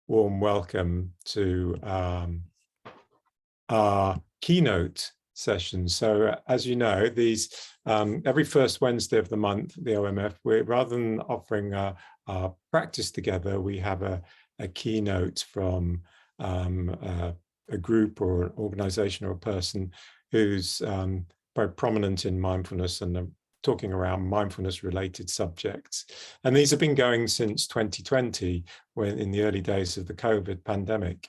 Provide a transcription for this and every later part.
warm welcome to our keynote session. So as you know, these every first Wednesday of the month, the OMF, rather than offering our practice together, we have a keynote from a group or an organization or a person who's very prominent in mindfulness and talking around mindfulness related subjects. And these have been going since 2020, when in the early days of the COVID pandemic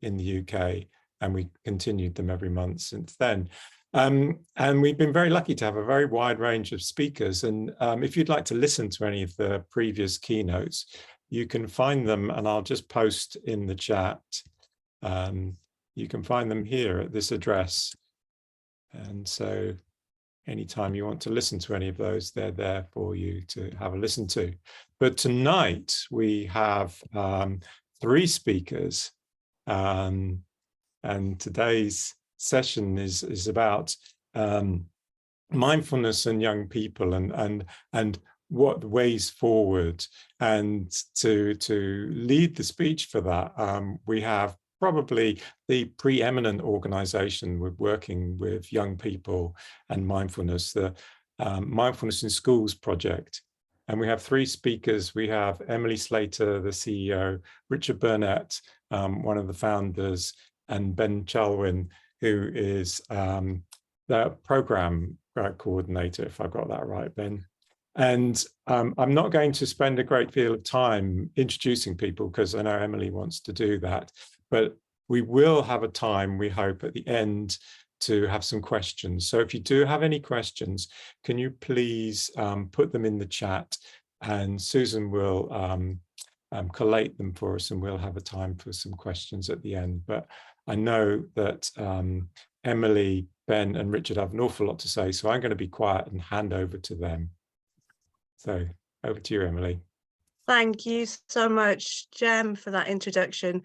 in the UK, and we continued them every month since then. And we've been very lucky to have a very wide range of speakers. And if you'd like to listen to any of the previous keynotes, you can find them, and I'll just post in the chat. You can find them here at this address. And so anytime you want to listen to any of those, they're there for you to have a listen to. But tonight we have 3 speakers, and today's session is about mindfulness and young people and what ways forward. And to lead the speech for that, we have probably the preeminent organization with working with young people and mindfulness, the Mindfulness in Schools project. And we have 3 speakers. We have Emily Slater, the CEO, Richard Burnett, one of the founders, and Ben Chalwin, who is the program coordinator, if I got that right, Ben. And I'm not going to spend a great deal of time introducing people because I know Emily wants to do that, but we will have a time, we hope, at the end to have some questions. So if you do have any questions, can you please put them in the chat, and Susan will collate them for us, and we'll have a time for some questions at the end. But I know that Emily, Ben, and Richard have an awful lot to say, so I'm going to be quiet and hand over to them. So over to you, Emily. Thank you so much, Jem, for that introduction.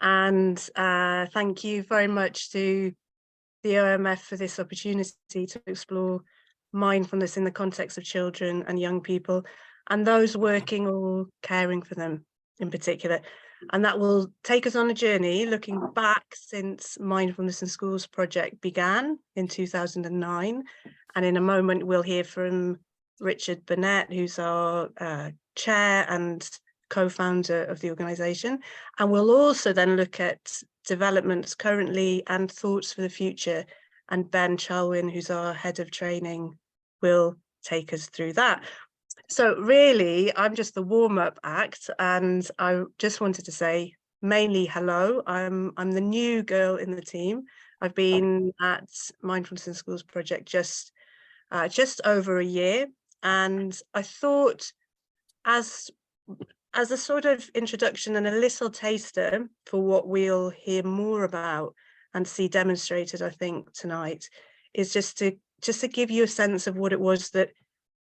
And thank you very much to the OMF for this opportunity to explore mindfulness in the context of children and young people, and those working or caring for them in particular. And that will take us on a journey looking back since Mindfulness in Schools project began in 2009. And in a moment, we'll hear from Richard Burnett, who's our chair and co-founder of the organisation. And we'll also then look at developments currently and thoughts for the future. And Ben Chalwin, who's our head of training, will take us through that. So really, I'm just the warm-up act, and I just wanted to say mainly hello. I'm the new girl in the team. I've been at Mindfulness in Schools project just over a year, and I thought as a sort of introduction and a little taster for what we'll hear more about and see demonstrated, I think, tonight, is just to give you a sense of what it was that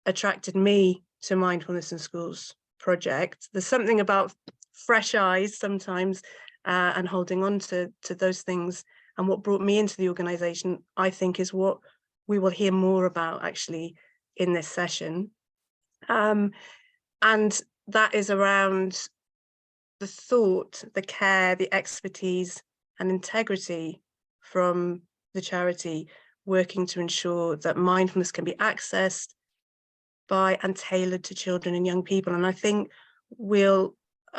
attracted me to Mindfulness in Schools project. There's something about fresh eyes sometimes and holding on to those things. And what brought me into the organisation, I think, is what we will hear more about actually in this session. And that is around the thought, the care, the expertise and integrity from the charity working to ensure that mindfulness can be accessed by and tailored to children and young people. And I think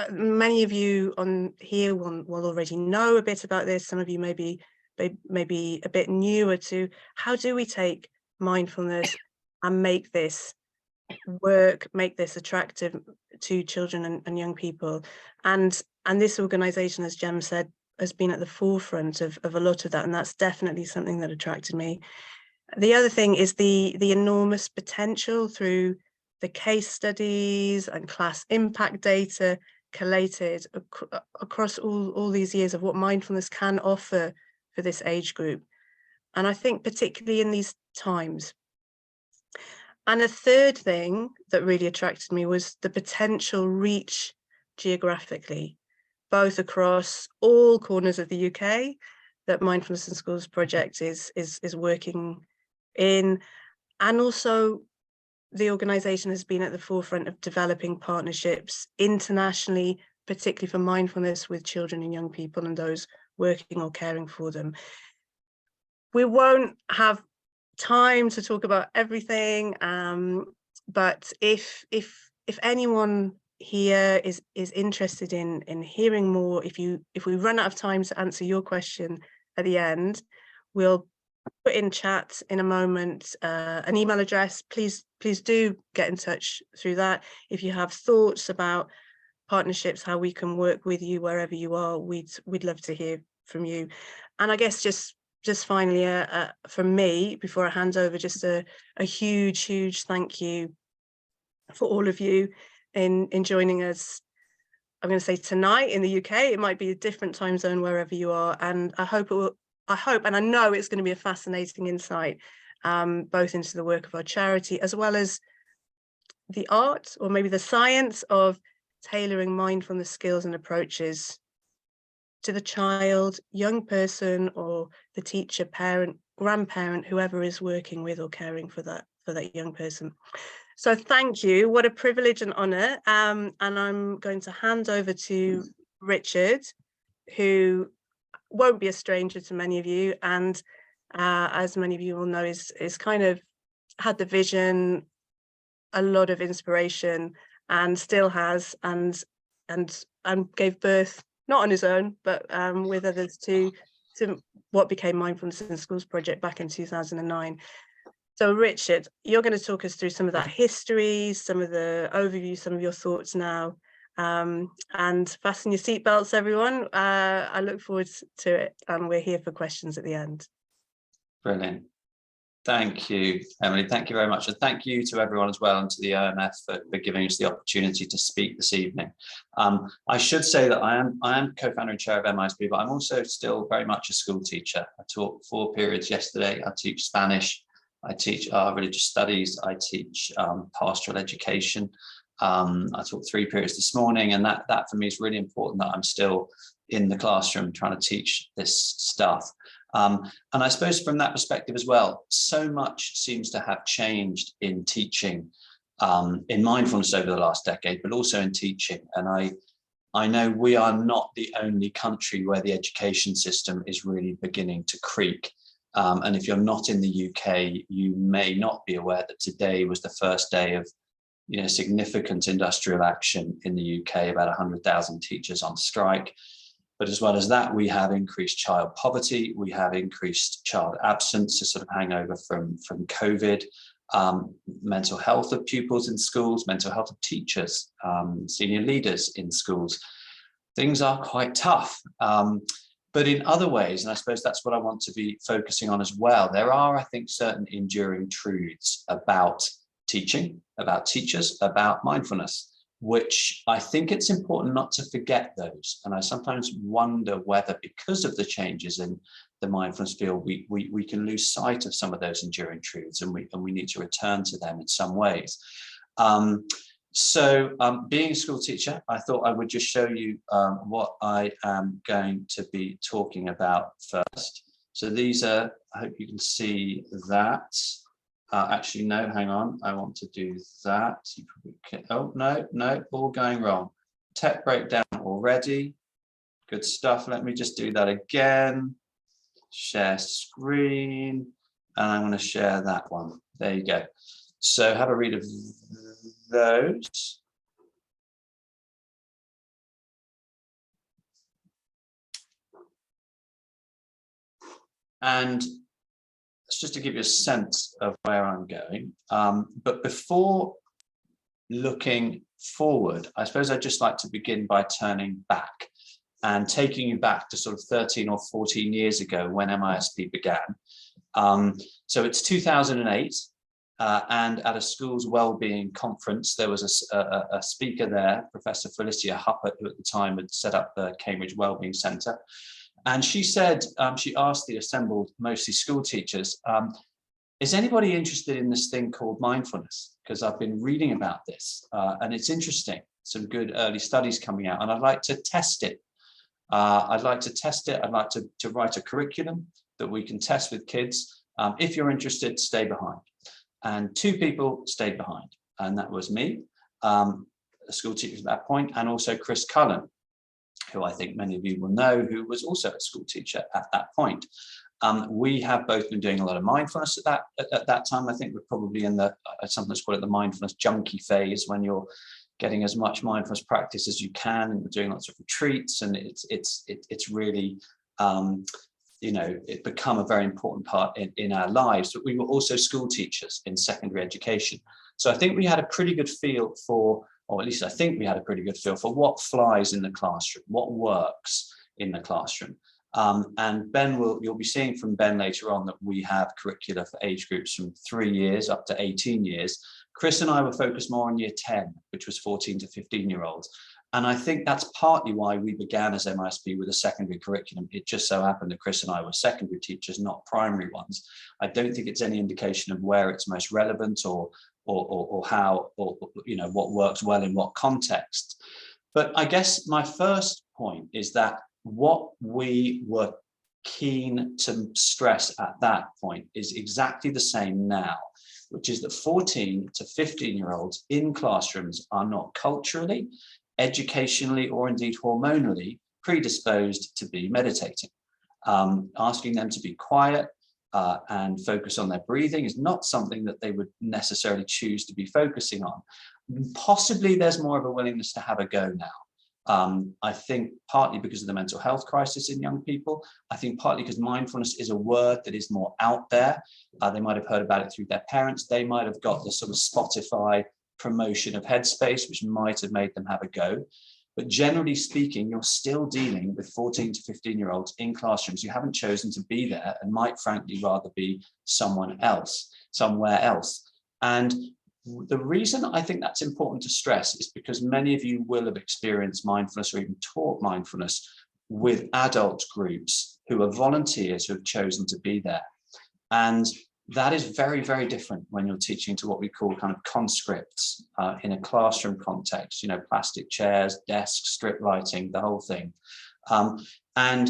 many of you on here will already know a bit about this. Some of you may be a bit newer to how do we take mindfulness and make this work, make this attractive to children and young people. And this organisation, as Jem said, has been at the forefront of a lot of that, and that's definitely something that attracted me. The other thing is the enormous potential through the case studies and class impact data collated across all these years of what mindfulness can offer for this age group. And I think particularly in these times. And a third thing that really attracted me was the potential reach geographically, both across all corners of the UK that Mindfulness in Schools project is working in, and also the organisation has been at the forefront of developing partnerships internationally particularly for mindfulness with children and young people and those working or caring for them. We won't have time to talk about everything, but if anyone here is interested in hearing more, if we run out of time to answer your question at the end, we'll put in chat in a moment an email address. Please do get in touch through that. If you have thoughts about partnerships, how we can work with you wherever you are, we'd love to hear from you. And I guess just finally, from me, before I hand over, just a huge thank you for all of you in joining us. I'm going to say tonight in the UK. It might be a different time zone wherever you are, and I hope and I know it's going to be a fascinating insight, both into the work of our charity as well as the art, or maybe the science, of tailoring mindfulness skills and approaches to the child, young person, or the teacher, parent, grandparent, whoever is working with or caring for that young person. So thank you. What a privilege and honour. And I'm going to hand over to Richard, who won't be a stranger to many of you, and as many of you will know, is kind of had the vision, a lot of inspiration, and still has, and gave birth, not on his own, but with others, to what became Mindfulness in Schools project back in 2009. So Richard, you're going to talk us through some of that history, some of the overview, some of your thoughts now. And fasten your seatbelts, everyone. I look forward to it, and we're here for questions at the end. Brilliant. Thank you, Emily. Thank you very much. And thank you to everyone as well, and to the OMF for giving us the opportunity to speak this evening. I should say that I am co-founder and chair of MiSP, but I'm also still very much a school teacher. I taught 4 periods yesterday. I teach Spanish. I teach religious studies. I teach pastoral education. I taught 3 periods this morning, and that for me is really important, that I'm still in the classroom trying to teach this stuff. And I suppose from that perspective as well, so much seems to have changed in teaching, in mindfulness over the last decade, but also in teaching. And I know we are not the only country where the education system is really beginning to creak. And if you're not in the UK, you may not be aware that today was the first day of significant industrial action in the UK, about 100,000 teachers on strike. But as well as that, we have increased child poverty, we have increased child absence, a sort of hangover from COVID, mental health of pupils in schools, mental health of teachers, senior leaders in schools. Things are quite tough. But in other ways, and I suppose that's what I want to be focusing on as well, there are, I think, certain enduring truths about teaching, about teachers, about mindfulness, which I think it's important not to forget those. And I sometimes wonder whether, because of the changes in the mindfulness field, we can lose sight of some of those enduring truths, and we need to return to them in some ways. So being a school teacher, I thought I would just show you what I am going to be talking about first. So these are, I hope you can see that. Actually, no, hang on. I want to do that. You probably can, oh, no, all going wrong. Tech breakdown already. Good stuff. Let me just do that again. Share screen. And I'm going to share that one. There you go. So have a read of those. And it's just to give you a sense of where I'm going. But before looking forward, I suppose I'd just like to begin by turning back and taking you back to sort of 13 or 14 years ago when MiSP began. So it's 2008. And at a schools wellbeing conference, there was a speaker there, Professor Felicia Huppert, who at the time had set up the Cambridge Wellbeing Centre. And she said, she asked the assembled, mostly school teachers, is anybody interested in this thing called mindfulness? Because I've been reading about this and it's interesting, some good early studies coming out, and I'd like to test it. I'd like to write a curriculum that we can test with kids. If you're interested, stay behind. And 2 people stayed behind, and that was me, a school teacher at that point, and also Chris Cullen, who I think many of you will know, who was also a school teacher at that point. We have both been doing a lot of mindfulness at that time. I think we're probably in the, sometimes call it the mindfulness junkie phase, when you're getting as much mindfulness practice as you can, and we're doing lots of retreats, and it's really, you know, it become a very important part in our lives. But we were also school teachers in secondary education. So I think we had a pretty good feel for, or at least I think we had a pretty good feel for what flies in the classroom, what works in the classroom. And Ben you'll be seeing from Ben later on that we have Curricular for age groups from 3 years up to 18 years. Chris and I were focused more on year 10, which was 14 to 15-year-olds. And I think that's partly why we began as MiSP with a secondary curriculum. It just so happened that Chris and I were secondary teachers, not primary ones. I don't think it's any indication of where it's most relevant or how, or you know, what works well in what context. But I guess my first point is that what we were keen to stress at that point is exactly the same now, which is that 14 to 15-year-olds in classrooms are not culturally, educationally, or indeed hormonally predisposed to be meditating. Asking them to be quiet and focus on their breathing is not something that they would necessarily choose to be focusing on. Possibly there's more of a willingness to have a go now. I think partly because of the mental health crisis in young people. I think partly because mindfulness is a word that is more out there. They might have heard about it through their parents. They might have got the sort of Spotify promotion of Headspace, which might have made them have a go. But generally speaking, you're still dealing with 14 to 15-year-olds in classrooms who haven't chosen to be there and might frankly rather be somewhere else. And the reason I think that's important to stress is because many of you will have experienced mindfulness or even taught mindfulness with adult groups who are volunteers who have chosen to be there. And that is very, very different when you're teaching to what we call kind of conscripts in a classroom context, you know, plastic chairs, desks, strip lighting, the whole thing. And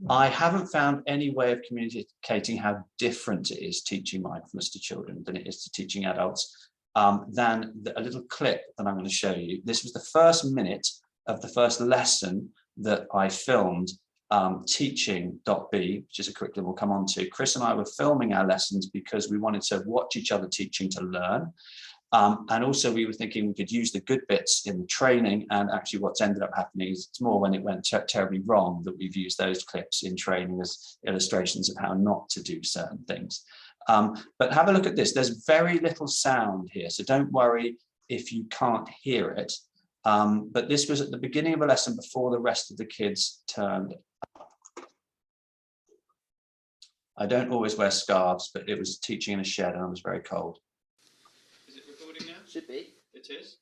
I haven't found any way of communicating how different it is teaching mindfulness to children than it is to teaching adults. Than a little clip that I'm going to show you. This was the first minute of the first lesson that I filmed teaching .B, which is a curriculum we'll come on to. Chris and I were filming our lessons because we wanted to watch each other teaching to learn. And also we were thinking we could use the good bits in the training, and actually what's ended up happening is it's more when it went terribly wrong that we've used those clips in training as illustrations of how not to do certain things. But have a look at this. There's very little sound here, so don't worry if you can't hear it. But this was at the beginning of a lesson before the rest of the kids turned up. I don't always wear scarves, but it was teaching in a shed and I was very cold. Is it recording now? Should be. It is?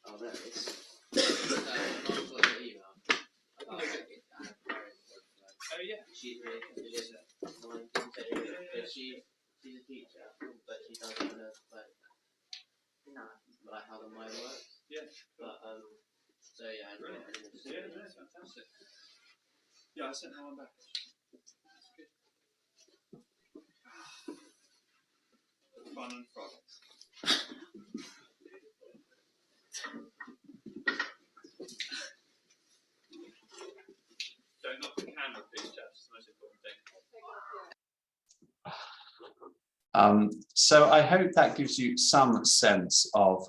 Oh, there it is. I've got your email. Oh yeah. She's really she's a teacher, but she doesn't know like how the mind works. Yeah. But so yeah, Brilliant. Yeah, that's fantastic. Yeah, I sent that one back. That's good. Fun and frolics. Don't knock the camera, please, Jeff. It's the most important thing. So I hope that gives you some sense of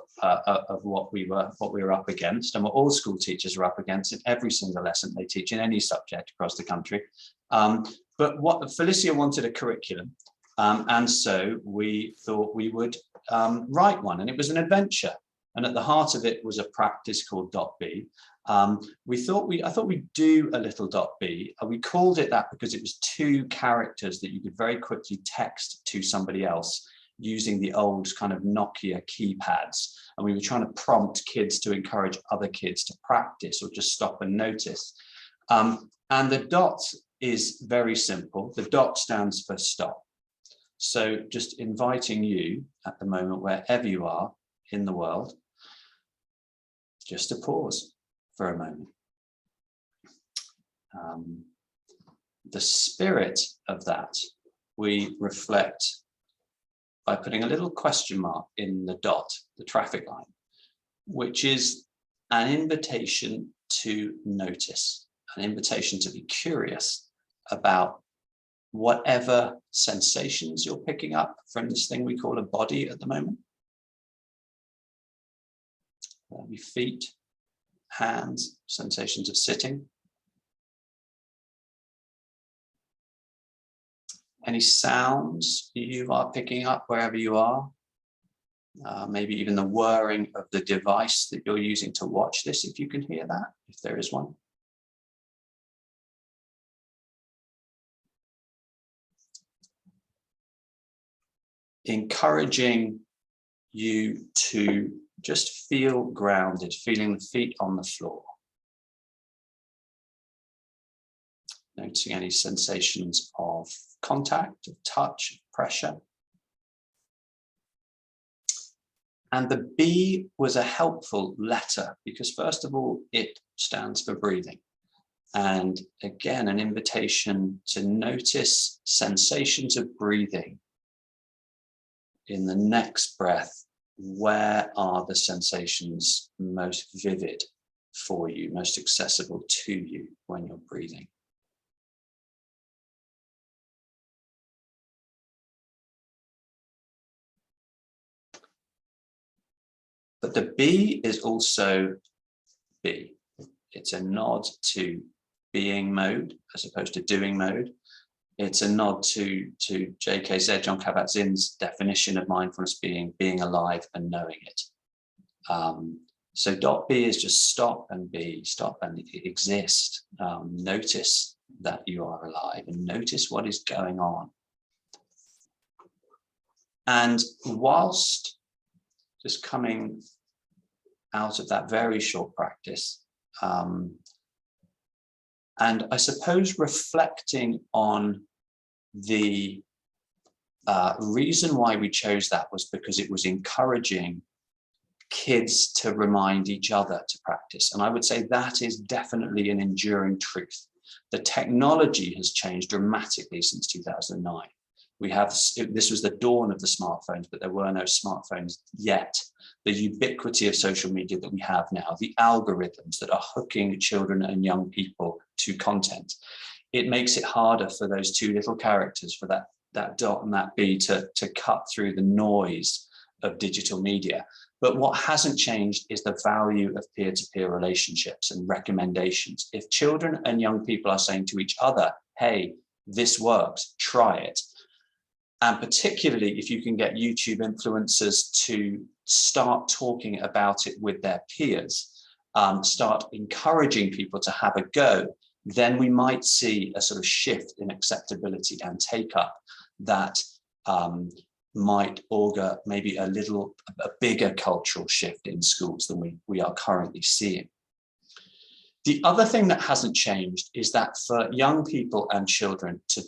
what we were up against, and what all school teachers are up against in every single lesson they teach in any subject across the country. But what Felicia wanted a curriculum, and so we thought we would write one, and it was an adventure. And at the heart of it was a practice called .B. I thought we'd do a little .B. We called it that because it was 2 characters that you could very quickly text to somebody else using the old kind of Nokia keypads. And we were trying to prompt kids to encourage other kids to practice or just stop and notice. And the dot is very simple. The dot stands for stop. So just inviting you at the moment, wherever you are in the world, just to pause for a moment. The spirit of that we reflect by putting a little question mark in the dot, the traffic line, which is an invitation to notice, an invitation to be curious about whatever sensations you're picking up from this thing we call a body at the moment. Your feet, hands, sensations of sitting. Any sounds you are picking up wherever you are. Maybe even the whirring of the device that you're using to watch this, if you can hear that, if there is one. Encouraging you to just feel grounded, feeling the feet on the floor. Noticing any sensations of contact, of touch, of pressure. And the B was a helpful letter because first of all, it stands for breathing. And again, an invitation to notice sensations of breathing. In the next breath, where are the sensations most vivid for you, most accessible to you when you're breathing? But the B is also B. It's a nod to being mode as opposed to doing mode. It's a nod to JKZ, John Kabat-Zinn's definition of mindfulness being alive and knowing it. So dot B is just stop and be, stop and exist. Notice that you are alive and notice what is going on. And whilst just coming out of that very short practice, and I suppose reflecting on the reason why we chose that was because it was encouraging kids to remind each other to practice. And I would say that is definitely an enduring truth. The technology has changed dramatically since 2009. This was the dawn of the smartphones, but there were no smartphones yet. The ubiquity of social media that we have now, the algorithms that are hooking children and young people to content, it makes it harder for those two little characters, for that dot and that B to cut through the noise of digital media. But what hasn't changed is the value of peer-to-peer relationships and recommendations. If children and young people are saying to each other, hey, this works, try it. And particularly if you can get YouTube influencers to start talking about it with their peers, start encouraging people to have a go, then we might see a sort of shift in acceptability and take up that might augur maybe a bigger cultural shift in schools than we are currently seeing. The other thing that hasn't changed is that for young people and children to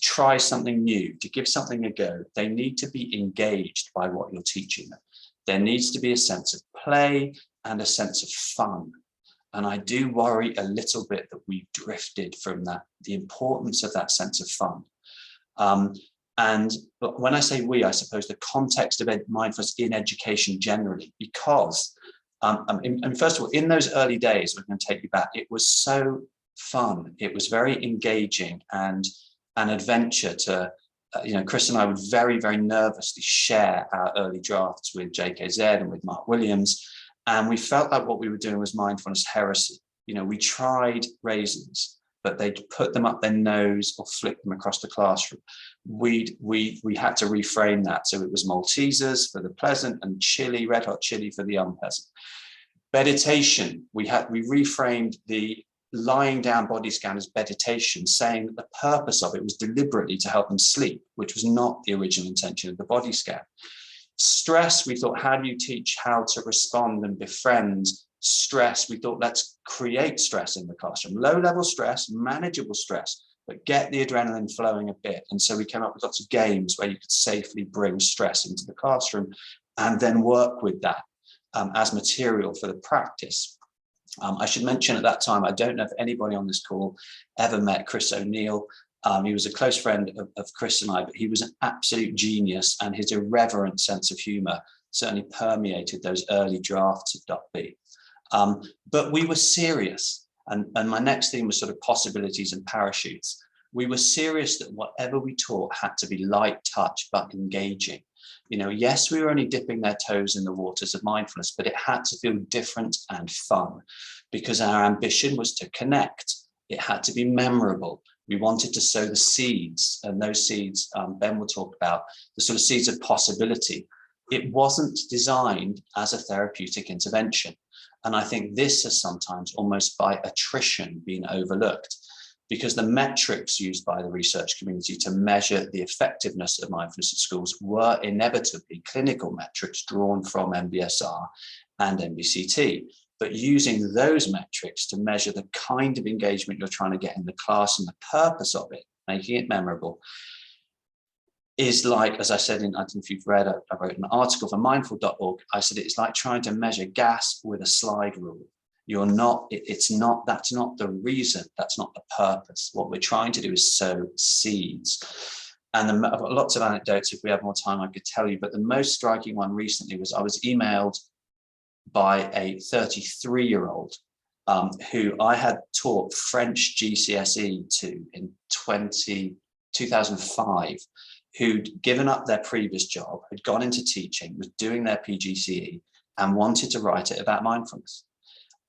try something new, to give something a go, they need to be engaged by what you're teaching them. There needs to be a sense of play and a sense of fun. And I do worry a little bit that we've drifted from that, the importance of that sense of fun. But when I say we, I suppose the context of mindfulness in education generally, because and first of all, in those early days, we're going to take you back, it was so fun. It was very engaging and an adventure to, Chris and I would very, very nervously share our early drafts with JKZ and with Mark Williams. And we felt like what we were doing was mindfulness heresy. We tried raisins, but they'd put them up their nose or flick them across the classroom. We had to reframe that. So it was Maltesers for the pleasant and chili, red hot chili for the unpleasant. Meditation, we reframed the lying down body scan as meditation, saying that the purpose of it was deliberately to help them sleep, which was not the original intention of the body scan. Stress, we thought, how do you teach how to respond and befriend stress? We thought, let's create stress in the classroom. Low-level stress, manageable stress, but get the adrenaline flowing a bit. And so we came up with lots of games where you could safely bring stress into the classroom and then work with that as material for the practice. I should mention at that time, I don't know if anybody on this call ever met Chris O'Neill. He was a close friend of Chris and I, but he was an absolute genius, and his irreverent sense of humor certainly permeated those early drafts of .B. But we were serious. And my next theme was sort of possibilities and parachutes. We were serious that whatever we taught had to be light touch, but engaging. You know, yes, we were only dipping their toes in the waters of mindfulness, but it had to feel different and fun, because our ambition was to connect. It had to be memorable. We wanted to sow the seeds, and those seeds, Ben will talk about, the sort of seeds of possibility. It wasn't designed as a therapeutic intervention. And I think this has sometimes, almost by attrition, been overlooked, because the metrics used by the research community to measure the effectiveness of mindfulness at schools were inevitably clinical metrics drawn from MBSR and MBCT. But using those metrics to measure the kind of engagement you're trying to get in the class and the purpose of it, making it memorable, is like, as I said, I don't know if you've read, I wrote an article for mindful.org. I said it's like trying to measure gas with a slide rule. You're not, that's not the reason, that's not the purpose. What we're trying to do is sow seeds. And I've got lots of anecdotes. If we have more time, I could tell you, but the most striking one recently was I was emailed by a 33-year-old who I had taught French GCSE to in 2005, who'd given up their previous job, had gone into teaching, was doing their PGCE, and wanted to write it about mindfulness.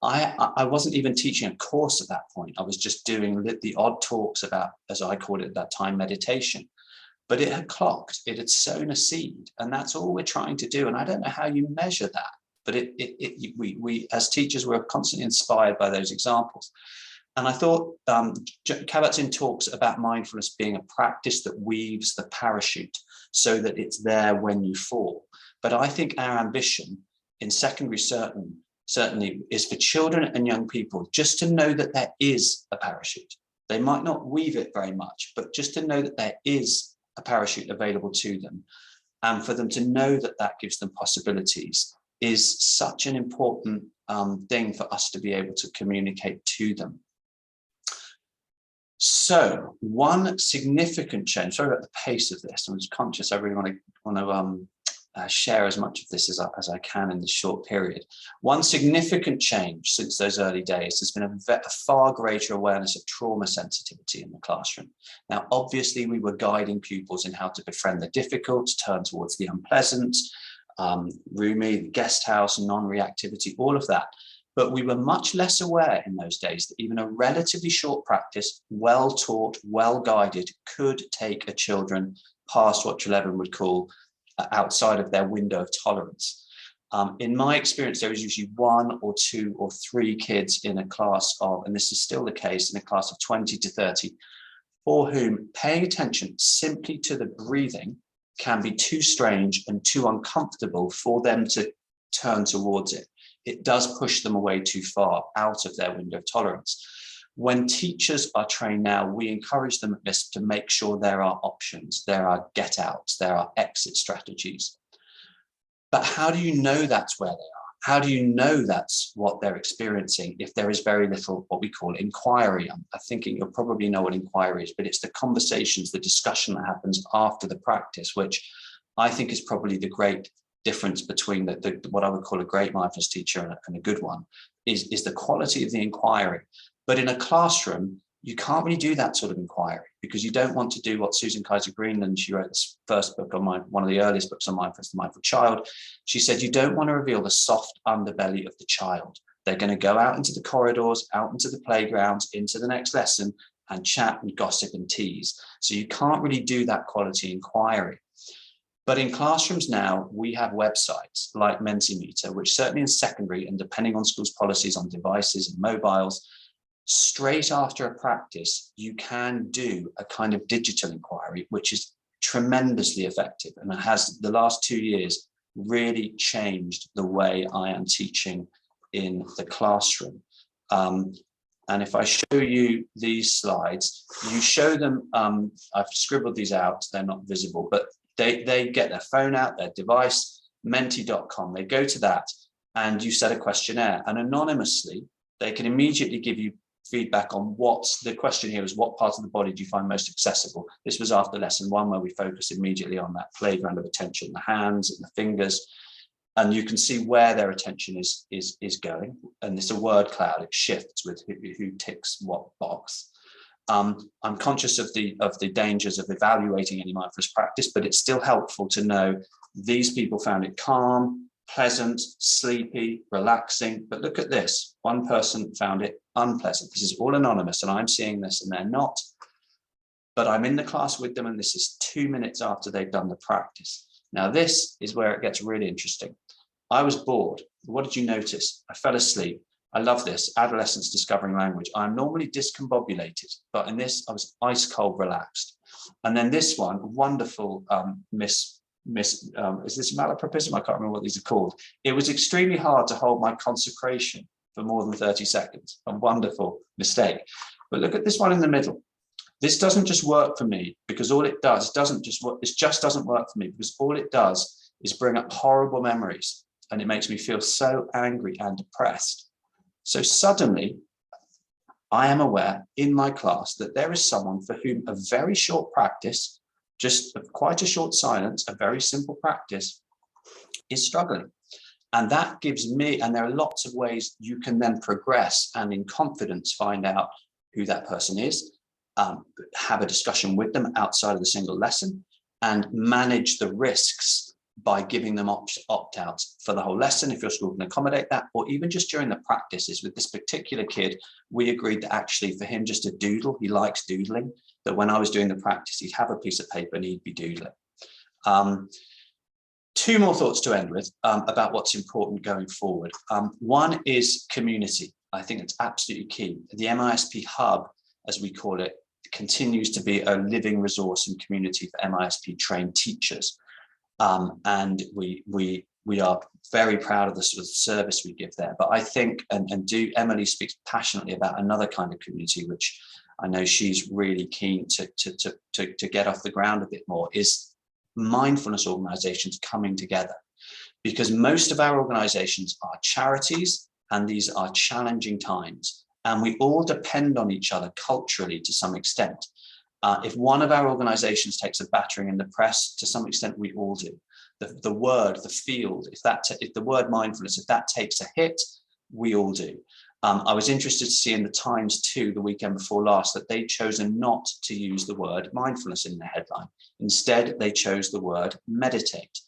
I wasn't even teaching a course at that point. I was just doing the odd talks about, as I called it at that time, meditation. But it had clocked, it had sown a seed, and that's all we're trying to do. And I don't know how you measure that, but we as teachers, we're constantly inspired by those examples. And I thought Kabat-Zinn talks about mindfulness being a practice that weaves the parachute so that it's there when you fall. But I think our ambition in secondary certainly is for children and young people just to know that there is a parachute. They might not weave it very much, but just to know that there is a parachute available to them, and for them to know that that gives them possibilities is such an important thing for us to be able to communicate to them. So one significant change, sorry about the pace of this, I'm just conscious I really want to share as much of this as I can in this short period. One significant change since those early days has been a far greater awareness of trauma sensitivity in the classroom. Now, obviously, we were guiding pupils in how to befriend the difficult, turn towards the unpleasant, Rumi, the guest house, non-reactivity, all of that. But we were much less aware in those days that even a relatively short practice, well taught, well guided, could take a children past what Chalwin would call outside of their window of tolerance. In my experience, there is usually 1 or 2 or 3 kids in a class of, and this is still the case, in a class of 20 to 30, for whom paying attention simply to the breathing can be too strange and too uncomfortable for them to turn towards it. It does push them away too far out of their window of tolerance. When teachers are trained now, we encourage them at MiSP to make sure there are options, there are get outs, there are exit strategies. But how do you know that's where they are? How do you know that's what they're experiencing if there is very little what we call inquiry? I'm thinking you'll probably know what inquiry is, but it's the conversations, the discussion that happens after the practice, which I think is probably the great difference between what I would call a great mindfulness teacher and a good one, is the quality of the inquiry. But in a classroom, you can't really do that sort of inquiry because you don't want to do what Susan Kaiser Greenland, she wrote this first book on one of the earliest books on mindfulness, The Mindful Child. She said, you don't want to reveal the soft underbelly of the child. They're going to go out into the corridors, out into the playgrounds, into the next lesson and chat and gossip and tease. So you can't really do that quality inquiry. But in classrooms now, we have websites like Mentimeter, which certainly in secondary and depending on schools' policies on devices and mobiles, straight after a practice, you can do a kind of digital inquiry, which is tremendously effective. And it has, the last 2 years, really changed the way I am teaching in the classroom. And if I show you these slides, you show them, I've scribbled these out, they're not visible, but they get their phone out, their device, menti.com, they go to that and you set a questionnaire and anonymously, they can immediately give you feedback on what's the question here is what part of the body do you find most accessible? This was after lesson 1 where we focused immediately on that playground of attention, the hands and the fingers. And you can see where their attention is going. And it's a word cloud, it shifts with who ticks what box. I'm conscious of the dangers of evaluating any mindfulness practice, but it's still helpful to know these people found it calm, pleasant, sleepy, relaxing. But look at this, one person found it unpleasant. This is all anonymous, and I'm seeing this and they're not. But I'm in the class with them, and this is 2 minutes after they've done the practice. Now, this is where it gets really interesting. I was bored. What did you notice? I fell asleep. I love this, adolescents discovering language. I'm normally discombobulated, but in this, I was ice cold relaxed. And then this one, wonderful is this malapropism? I can't remember what these are called. It was extremely hard to hold my consecration for more than 30 seconds. A wonderful mistake. But look at this one in the middle. This doesn't just work for me because all it does doesn't just work. It just doesn't work for me because all it does is bring up horrible memories, and it makes me feel so angry and depressed. So suddenly, I am aware in my class that there is someone for whom a very short practice, just quite a short silence, a very simple practice, is struggling. And that gives me, and there are lots of ways you can then progress and in confidence find out who that person is, have a discussion with them outside of the single lesson, and manage the risks by giving them opt-outs for the whole lesson if your school can accommodate that, or even just during the practices. With this particular kid, we agreed that actually for him just to doodle, he likes doodling, that when I was doing the practice, he'd have a piece of paper and he'd be doodling. Two more thoughts to end with about what's important going forward. One is community. I think it's absolutely key. The MiSP hub, as we call it, continues to be a living resource and community for MiSP trained teachers. And we are very proud of the sort of service we give there. But I think, Emily speaks passionately about another kind of community, which I know she's really keen to get off the ground a bit more, is mindfulness organizations coming together. Because most of our organizations are charities, and these are challenging times. And we all depend on each other culturally to some extent. If one of our organizations takes a battering in the press, to some extent, we all do. The word, the field, if the word mindfulness, if that takes a hit, we all do. I was interested to see in the Times too, the weekend before last, that they'd chosen not to use the word mindfulness in their headline. Instead, they chose the word meditate.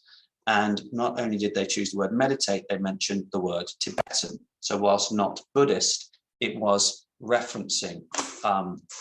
And not only did they choose the word meditate, they mentioned the word Tibetan. So whilst not Buddhist, it was referencing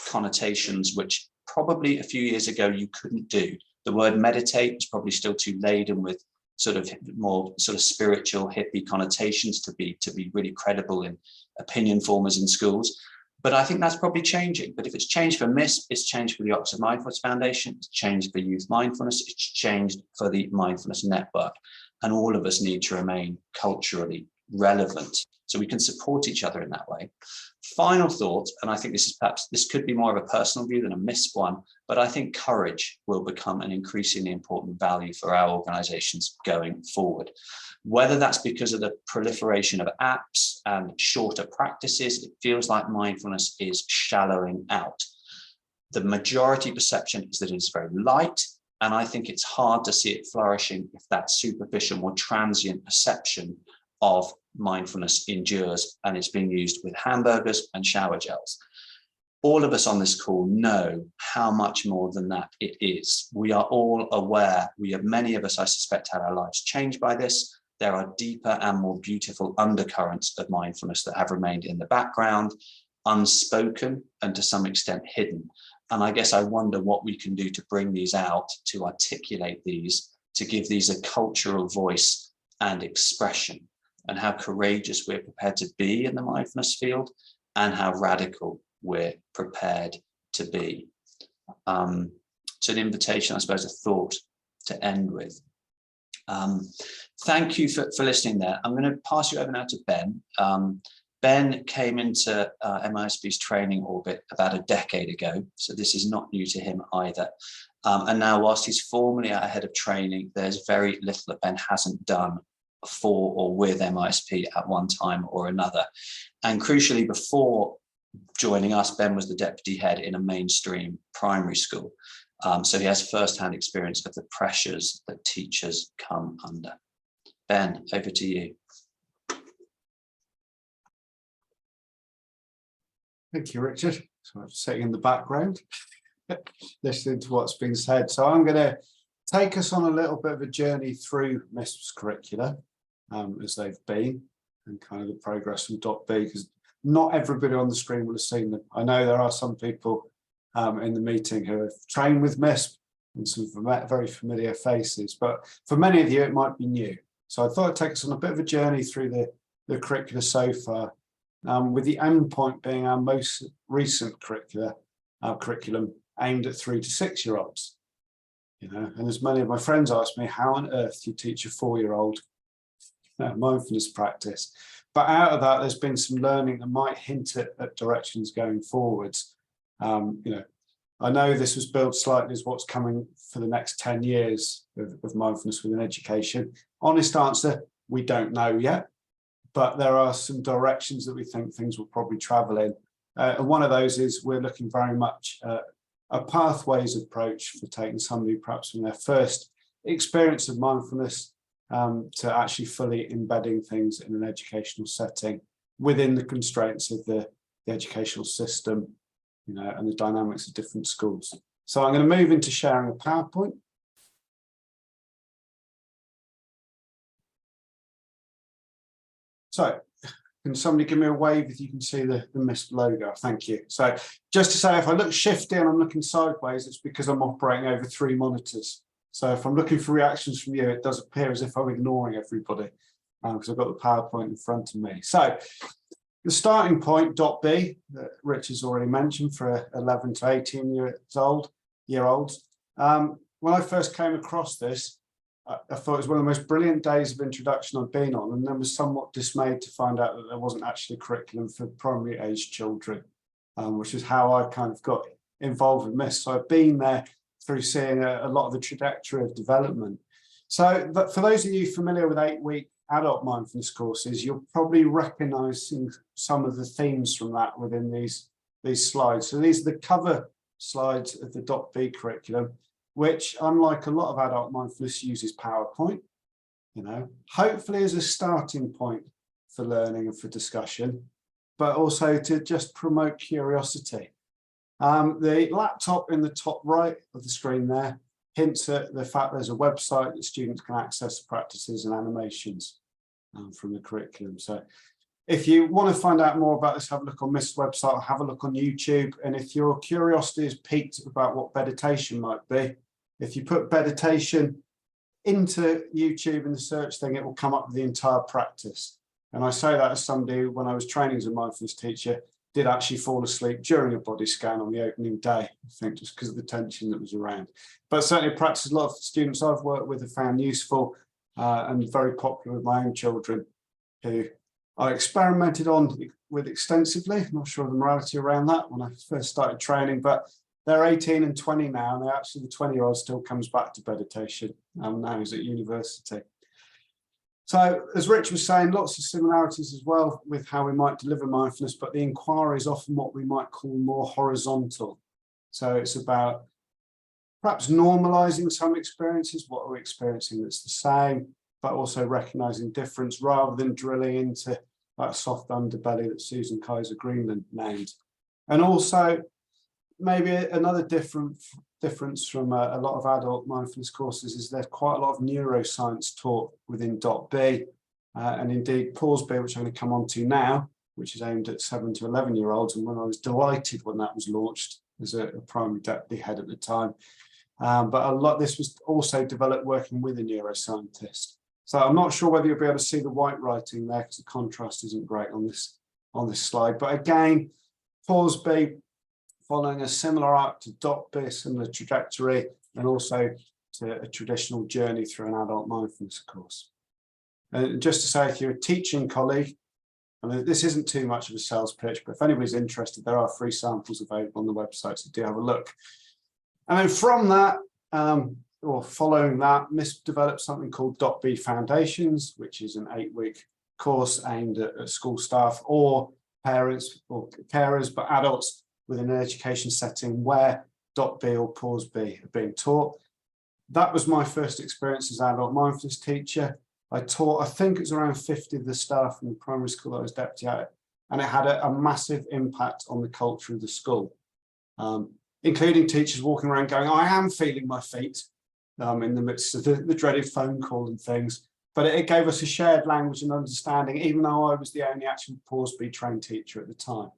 connotations which probably a few years ago you couldn't do. The word meditate was probably still too laden with sort of more sort of spiritual hippie connotations to be really credible in opinion formers in schools. But I think that's probably changing. But if it's changed for MiSP, it's changed for the Oxford Mindfulness Foundation, it's changed for Youth Mindfulness, it's changed for the Mindfulness Network. And all of us need to remain culturally relevant so we can support each other in that way. Final thought, and I think this could be more of a personal view than a MiSP one, but I think courage will become an increasingly important value for our organizations going forward. Whether that's because of the proliferation of apps and shorter practices, it feels like mindfulness is shallowing out. The majority perception is that it is very light, and I think it's hard to see it flourishing if that superficial, more transient perception of mindfulness endures and it's being used with hamburgers and shower gels. All of us on this call know how much more than that it is. We are all aware. Many of us, I suspect, had our lives changed by this. There are deeper and more beautiful undercurrents of mindfulness that have remained in the background, unspoken, and to some extent hidden. And I guess I wonder what we can do to bring these out, to articulate these, to give these a cultural voice and expression, and how courageous we're prepared to be in the mindfulness field and how radical we're prepared to be. It's an invitation, I suppose, a thought to end with. Thank you for listening there. I'm going to pass you over now to Ben. Ben came into MiSP's training orbit about a decade ago, so this is not new to him either. And now, whilst he's formally our head of training, there's very little that Ben hasn't done for or with MiSP at one time or another. And crucially, before joining us, Ben was the deputy head in a mainstream primary school. So he has first-hand experience of the pressures that teachers come under. Ben, over to you. Thank you, Richard. So I'm sitting in the background, listening to what's been said. So I'm going to take us on a little bit of a journey through MiSP's curricula as they've been, and kind of the progress from .B, because not everybody on the screen will have seen them. I know there are some people in the meeting who have trained with MiSP and some very familiar faces, but for many of you it might be new. So I thought I'd take us on a bit of a journey through the curricula so far, with the end point being our most recent curriculum aimed at 3 to 6 year olds. You know, and as many of my friends ask me, how on earth do you teach a 4-year-old mindfulness practice? But out of that, there's been some learning that might hint at directions going forwards. You know, I know this was billed slightly as what's coming for the next 10 years of mindfulness within education. Honest answer, we don't know yet, but there are some directions that we think things will probably travel in. And one of those is we're looking very much at a pathways approach for taking somebody perhaps from their first experience of mindfulness to actually fully embedding things in an educational setting within the constraints of the educational system, you know, and the dynamics of different schools. So I'm going to move into sharing a PowerPoint. So can somebody give me a wave if you can see the MiSP logo? Thank you. So just to say, if I look shifty and I'm looking sideways, it's because I'm operating over 3 monitors. So if I'm looking for reactions from you, it does appear as if I'm ignoring everybody because I've got the PowerPoint in front of me. So the starting point, .B, that Rich has already mentioned for 11 to 18 years olds. When I first came across this, I thought it was one of the most brilliant days of introduction I've been on, and then was somewhat dismayed to find out that there wasn't actually a curriculum for primary age children, which is how I kind of got involved with MiSP. So I've been there through seeing a lot of the trajectory of development. So but for those of you familiar with 8-week adult mindfulness courses, you'll probably recognizing some of the themes from that within these slides. So these are the cover slides of the .B curriculum, which, unlike a lot of adult mindfulness, uses PowerPoint, you know, hopefully as a starting point for learning and for discussion, but also to just promote curiosity. The laptop in the top right of the screen there hints at the fact there's a website that students can access practices and animations from the curriculum. So if you want to find out more about this, have a look on MiSP's website or have a look on YouTube. And if your curiosity is piqued about what meditation might be, if you put meditation into YouTube in the search thing, it will come up with the entire practice. And I say that as somebody who, when I was training as a mindfulness teacher, did actually fall asleep during a body scan on the opening day, I think, just because of the tension that was around. But certainly a practice a lot of students I've worked with have found useful and very popular with my own children, who I experimented with extensively. I'm not sure of the morality around that when I first started training, but they're 18 and 20 now, and actually the 20-year-old still comes back to meditation. Now he's at university. So as Rich was saying, lots of similarities as well with how we might deliver mindfulness, but the inquiry is often what we might call more horizontal. So it's about perhaps normalizing some experiences. What are we experiencing that's the same, but also recognizing difference rather than drilling into that soft underbelly that Susan Kaiser Greenland named. And also maybe another difference from a lot of adult mindfulness courses is there's quite a lot of neuroscience taught within .B, and indeed Pause B, which I'm going to come on to now, which is aimed at 7 to 11-year-olds. And when I was delighted when that was launched as a primary deputy head at the time. But a lot this was also developed working with a neuroscientist. So I'm not sure whether you'll be able to see the white writing there because the contrast isn't great on this slide. But again, Pause B, following a similar arc to .B, a similar trajectory, and also to a traditional journey through an adult mindfulness course. And just to say, if you're a teaching colleague, I mean, this isn't too much of a sales pitch, but if anybody's interested, there are free samples available on the website, so do have a look. And then from that, or following that, MiSP developed something called .B Foundations, which is an 8-week course aimed at school staff or parents or carers, but adults within an education setting where .B or Pause B are being taught. That was my first experience as an adult mindfulness teacher. I taught, I think it was around 50 of the staff in the primary school that I was deputy at, and it had a massive impact on the culture of the school, including teachers walking around going, I am feeling my feet, in the midst of the dreaded phone call and things. But it gave us a shared language and understanding, even though I was the only actual Pause B trained teacher at the time.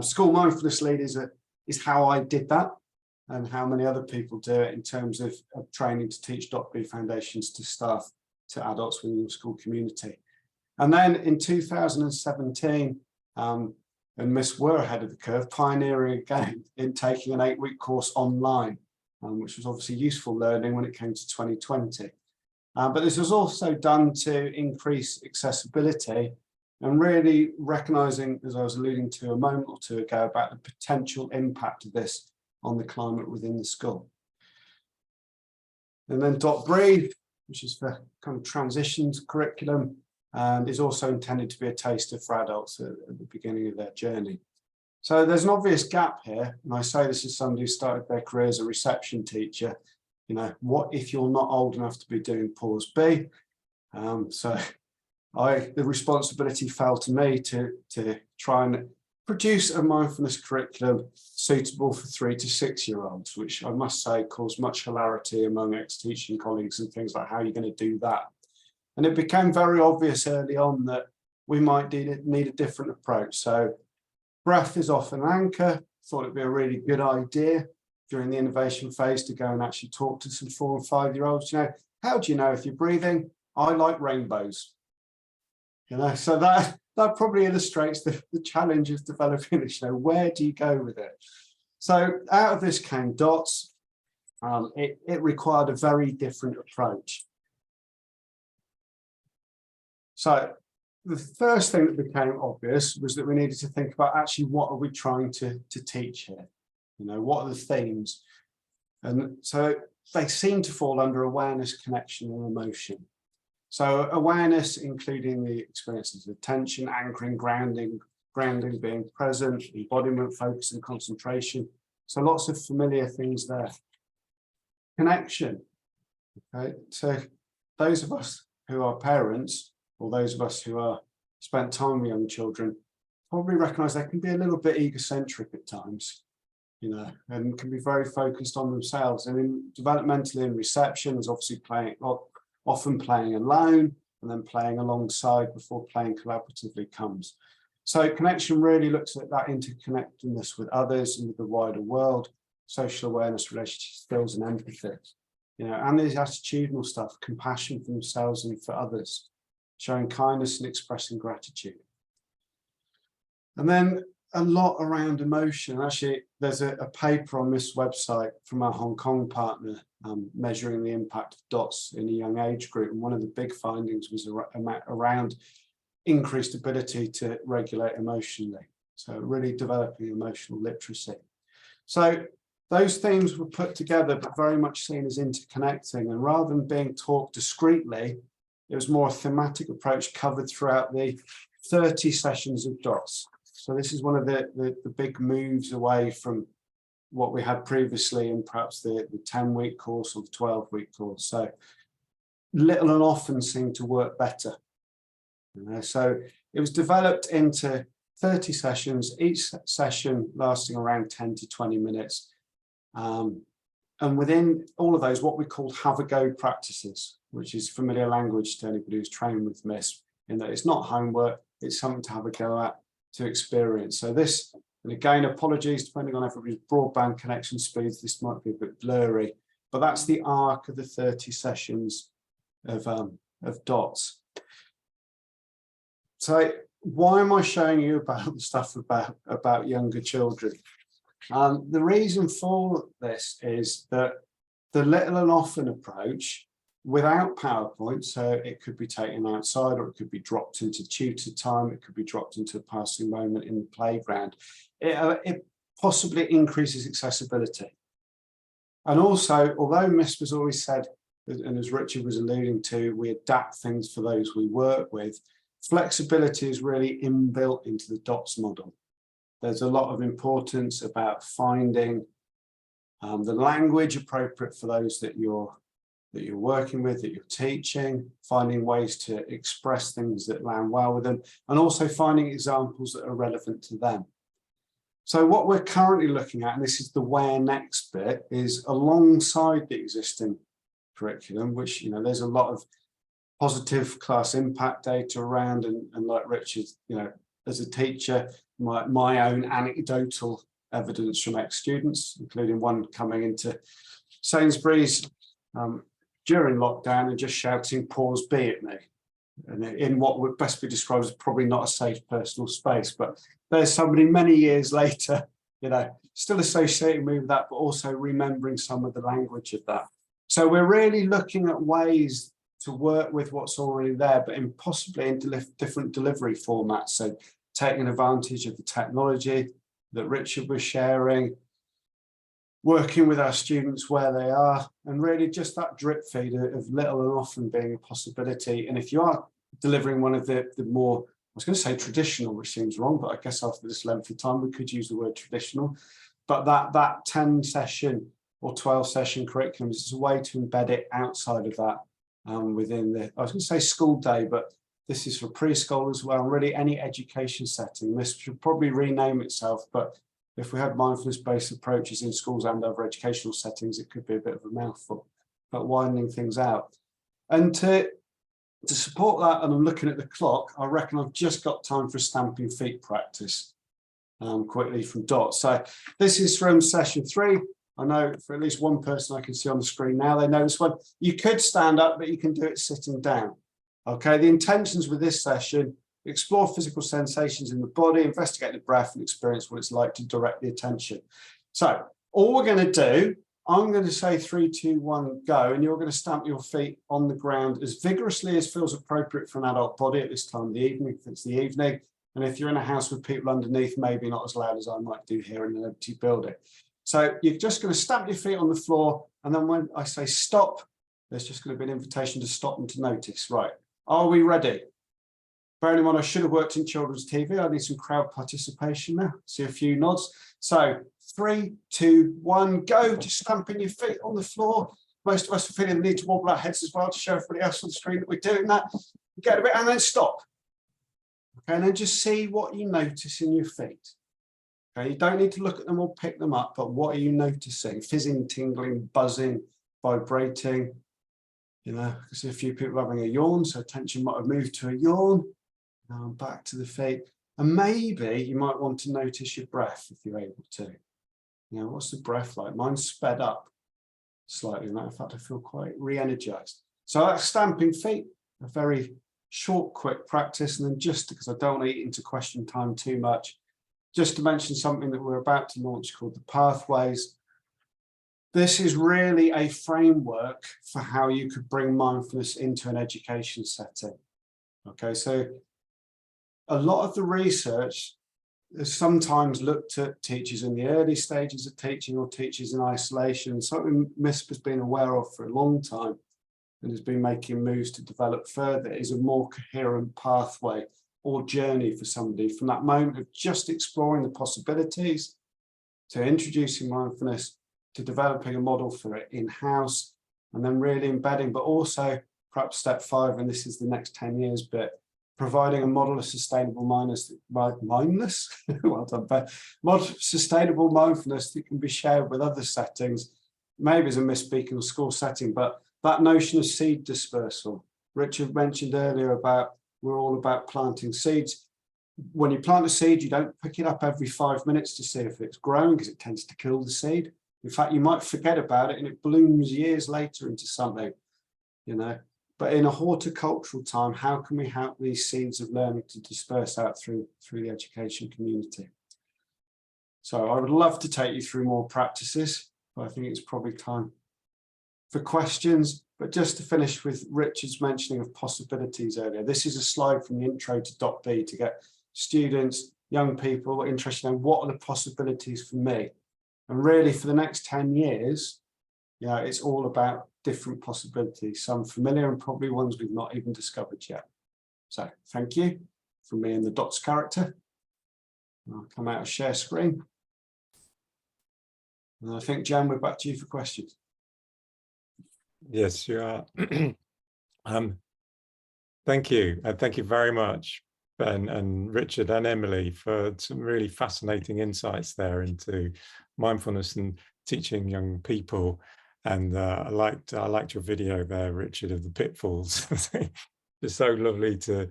School mindfulness leaders is how I did that, and how many other people do it in terms of training to teach .B foundations to staff, to adults within the school community. And then in 2017, and MiSP were ahead of the curve, pioneering again in taking an 8-week course online, which was obviously useful learning when it came to 2020. But this was also done to increase accessibility and really recognising, as I was alluding to a moment or two ago, about the potential impact of this on the climate within the school. And then .Breathe, which is for kind of transitions curriculum, and is also intended to be a taster for adults at the beginning of their journey. So there's an obvious gap here, and I say this as somebody who started their career as a reception teacher. You know, what if you're not old enough to be doing Pause B? So the responsibility fell to me to try and produce a mindfulness curriculum suitable for 3 to 6 year olds, which I must say caused much hilarity among ex-teaching colleagues and things like, how are you going to do that? And it became very obvious early on that we might need a different approach. So breath is often an anchor. Thought it'd be a really good idea during the innovation phase to go and actually talk to some 4 and 5 year olds. You know, how do you know if you're breathing? I like rainbows. You know, so that probably illustrates the challenge of developing this. You know, where do you go with it? So out of this came DOTS. It required a very different approach. So the first thing that became obvious was that we needed to think about actually what are we trying to teach here? You know, what are the themes? And so they seem to fall under awareness, connection, and emotion. So awareness, including the experiences of attention, anchoring, grounding being present, embodiment, focus, and concentration. So lots of familiar things there. Connection. Okay, so those of us who are parents, or those of us who are spent time with young children, probably recognise they can be a little bit egocentric at times, you know, and can be very focused on themselves. And in developmentally in reception, is obviously often playing alone and then playing alongside before playing collaboratively comes. So connection really looks at that interconnectedness with others and with the wider world, social awareness, relationship skills, and empathy. You know, and there's attitudinal stuff, compassion for themselves and for others, showing kindness and expressing gratitude. And then a lot around emotion. Actually, there's a paper on this website from our Hong Kong partner measuring the impact of DOTS in a young age group. And one of the big findings was around increased ability to regulate emotionally. So really developing emotional literacy. So those themes were put together, but very much seen as interconnecting. And rather than being taught discretely, it was more a thematic approach covered throughout the 30 sessions of DOTS. So this is one of the big moves away from what we had previously in perhaps the 10-week course or the 12-week course. So little and often seemed to work better. You know, so it was developed into 30 sessions, each session lasting around 10 to 20 minutes. And within all of those, what we called have a go practices, which is familiar language to anybody who's trained with MiSP, in that it's not homework, it's something to have a go at, to experience. So this, and again, apologies, depending on everybody's broadband connection speeds, this might be a bit blurry, but that's the arc of the 30 sessions of DOTS. So why am I showing you about the stuff about younger children? The reason for this is that the little and often approach without PowerPoint, so it could be taken outside or it could be dropped into tutor time, it could be dropped into a passing moment in the playground. It possibly increases accessibility. And also, although MiSP has always said, and as Richard was alluding to, we adapt things for those we work with, flexibility is really inbuilt into the DOTS model. There's a lot of importance about finding the language appropriate for those that you're that you're working with, that you're teaching, finding ways to express things that land well with them, and also finding examples that are relevant to them. So what we're currently looking at, and this is the where next bit, is alongside the existing curriculum, which, there's a lot of positive class impact data around, and like Richard, as a teacher, my own anecdotal evidence from ex-students, including one coming into Sainsbury's during lockdown and just shouting "pause B" at me, and in what would best be described as probably not a safe personal space. But there's somebody many years later, still associating me with that, but also remembering some of the language of that. So we're really looking at ways to work with what's already there, but possibly in different delivery formats. So taking advantage of the technology that Richard was sharing, working with our students where they are, and really just that drip feed of little and often being a possibility. And if you are delivering one of the more, I was going to say traditional, which seems wrong, but I guess after this length of time, we could use the word traditional, but that 10 session or 12 session curriculum is a way to embed it outside of that within the, I was going to say school day, but this is for preschool as well, and really any education setting. This should probably rename itself, but if we had mindfulness-based approaches in schools and other educational settings, it could be a bit of a mouthful, but winding things out. And to support that, and I'm looking at the clock, I reckon I've just got time for a stamping feet practice quickly from Dot. So this is from session 3. I know for at least one person I can see on the screen now, they know this one. You could stand up, but you can do it sitting down. Okay, the intentions with this session: explore physical sensations in the body, investigate the breath, and experience what it's like to direct the attention. So all we're going to do, I'm going to say 3, 2, 1, go, and you're going to stamp your feet on the ground as vigorously as feels appropriate for an adult body at this time of the evening, if it's the evening. And if you're in a house with people underneath, maybe not as loud as I might do here in an empty building. So you're just going to stamp your feet on the floor, and then when I say stop, there's just going to be an invitation to stop and to notice. Right, are we ready? Bearing in mind, I should have worked in children's TV. I need some crowd participation now. See a few nods. So 3, 2, 1, go. Just stamping your feet on the floor. Most of us are feeling the need to wobble our heads as well to show everybody else on the screen that we're doing that. Get a bit, and then stop. Okay, and then just see what you notice in your feet. Okay, you don't need to look at them or pick them up, but what are you noticing? Fizzing, tingling, buzzing, vibrating. I can see a few people having a yawn, so attention might have moved to a yawn. Now back to the feet. And maybe you might want to notice your breath if you're able to. What's the breath like? Mine's sped up slightly. Matter of fact, I feel quite re-energized. So that's stamping feet, a very short, quick practice. And then just because I don't want to eat into question time too much, just to mention something that we're about to launch called the Pathways. This is really a framework for how you could bring mindfulness into an education setting. Okay, so a lot of the research has sometimes looked at teachers in the early stages of teaching or teachers in isolation. Something MiSP has been aware of for a long time and has been making moves to develop further is a more coherent pathway or journey for somebody from that moment of just exploring the possibilities to introducing mindfulness to developing a model for it in-house and then really embedding, but also perhaps step 5, and this is the next 10 years, but providing a model of sustainable mindfulness, well done, but model sustainable mindfulness that can be shared with other settings, maybe as a MiSP in a school setting, but that notion of seed dispersal. Richard mentioned earlier about we're all about planting seeds. When you plant a seed, you don't pick it up every 5 minutes to see if it's growing because it tends to kill the seed. In fact, you might forget about it and it blooms years later into something, But in a horticultural time, how can we help these seeds of learning to disperse out through the education community? So I would love to take you through more practices, but I think it's probably time for questions. But just to finish with Richard's mentioning of possibilities earlier, this is a slide from the intro to Dot B to get students, young people interested in what are the possibilities for me. And really for the next 10 years, it's all about different possibilities, some familiar and probably ones we've not even discovered yet. So thank you from me and the Dots character. I'll come out of share screen. And I think, Jan, we're back to you for questions. Yes, you are. Thank you. And thank you very much, Ben and Richard and Emily, for some really fascinating insights there into mindfulness and teaching young people. And I liked your video there, Richard, of the pitfalls. It's so lovely to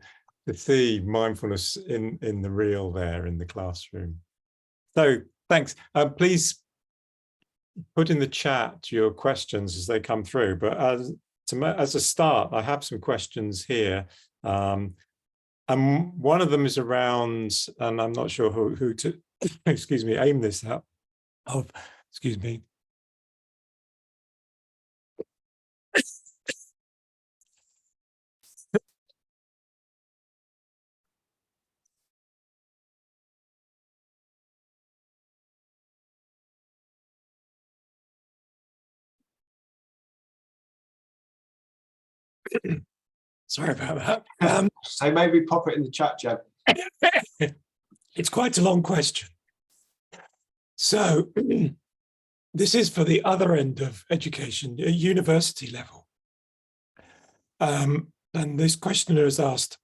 see mindfulness in the real there in the classroom. So thanks. Please put in the chat your questions as they come through. But as a start, I have some questions here. And one of them is around, and I'm not sure who to, excuse me, aim this at. Oh, excuse me. Sorry about that. So maybe pop it in the chat, Jeb. It's quite a long question. So this is for the other end of education, university level. And this questioner has asked,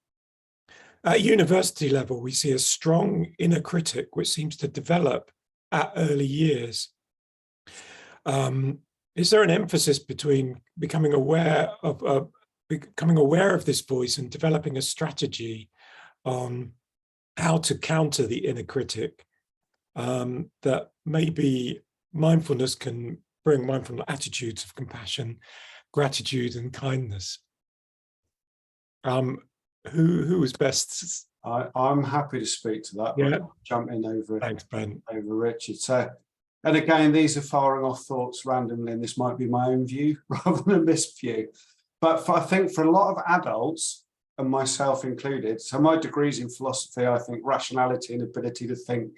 at university level, we see a strong inner critic which seems to develop at early years. Is there an emphasis between becoming aware of this voice and developing a strategy on how to counter the inner critic, that maybe mindfulness can bring mindful attitudes of compassion, gratitude, and kindness? Who is best? I'm happy to speak to that. Yeah. Jump in over. Thanks, Ben. Over Richard. So, and again, these are firing off thoughts randomly, and this might be my own view rather than this view. But I think for a lot of adults, and myself included, so my degrees in philosophy, I think rationality and ability to think,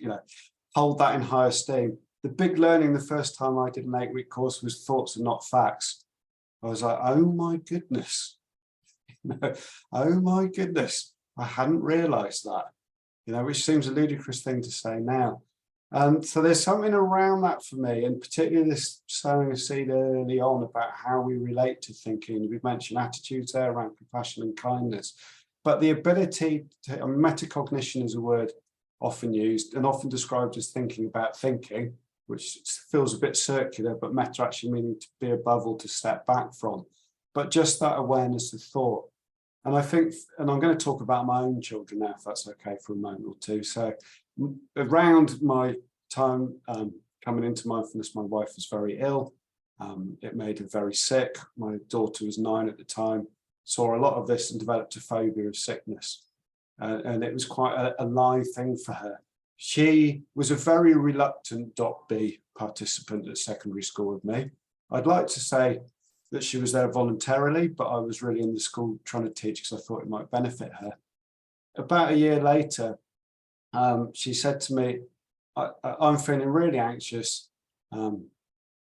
hold that in high esteem. The big learning the first time I did an 8-week course was thoughts are not facts. I was like, oh my goodness. Oh my goodness, I hadn't realized that, which seems a ludicrous thing to say now. So there's something around that for me, and particularly this sowing a seed early on about how we relate to thinking. We've mentioned attitudes there around compassion and kindness, but the ability to, metacognition is a word often used and often described as thinking about thinking, which feels a bit circular, but meta actually meaning to be above or to step back from. But just that awareness of thought. And I think, and I'm going to talk about my own children now, if that's okay, for a moment or two. So around my time coming into mindfulness, my wife was very ill. It made her very sick. My daughter was 9 at the time, saw a lot of this and developed a phobia of sickness. And it was quite a live thing for her. She was a very reluctant .B participant at secondary school with me. I'd like to say that she was there voluntarily, but I was really in the school trying to teach because I thought it might benefit her. About a year later, she said to me, I'm feeling really anxious